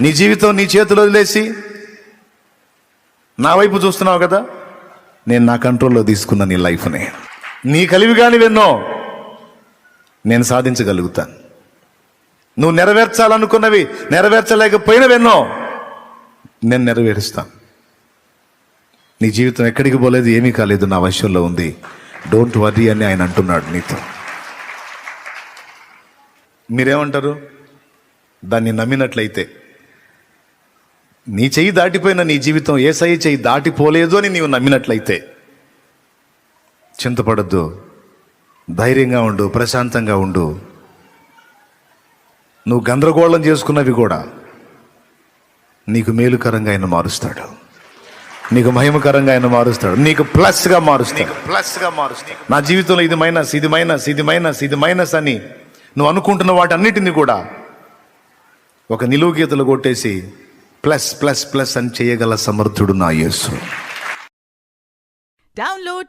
నీ జీవితం నీ చేతిలో వదిలేసి నా వైపు చూస్తున్నావు కదా, నేను నా కంట్రోల్లో తీసుకున్న నీ లైఫ్ని. నీ కలివి కానివెన్నో నేను సాధించగలుగుతాను. నువ్వు నెరవేర్చాలనుకున్నవి నెరవేర్చలేకపోయినవెన్నో నేను నెరవేరుస్తాను. నీ జీవితం ఎక్కడికి పోలేదు, ఏమీ కాలేదు, నా వశంలో ఉంది. డోంట్ వర్రీ అని ఆయన అంటున్నాడు నీతో. మీరేమంటారు? దాన్ని నమ్మినట్లయితే, నీ చెయ్యి దాటిపోయిన నీ జీవితం యేసయ్య చెయ్యి దాటిపోలేదు అని నీవు నమ్మినట్లయితే చింతపడద్దు, ధైర్యంగా ఉండు, ప్రశాంతంగా ఉండు. నువ్వు గందరగోళం చేసుకున్నవి కూడా నీకు మేలుకరంగా ఆయన మారుస్తాడు, నీకు మహిమకరంగా ఆయన మారుస్తాడు, నీకు ప్లస్గా మారుస్తాడు. నా జీవితంలో ఇది మైనస్, ఇది మైనస్, ఇది మైనస్, ఇది మైనస్ అని నువ్వు అనుకుంటున్న వాటన్నిటిని కూడా ఒక నిలువు గీతలు కొట్టేసి ప్లస్ ప్లస్ ప్లస్ అని చేయగల సమర్థుడు నా యేసు. డౌన్లోడ్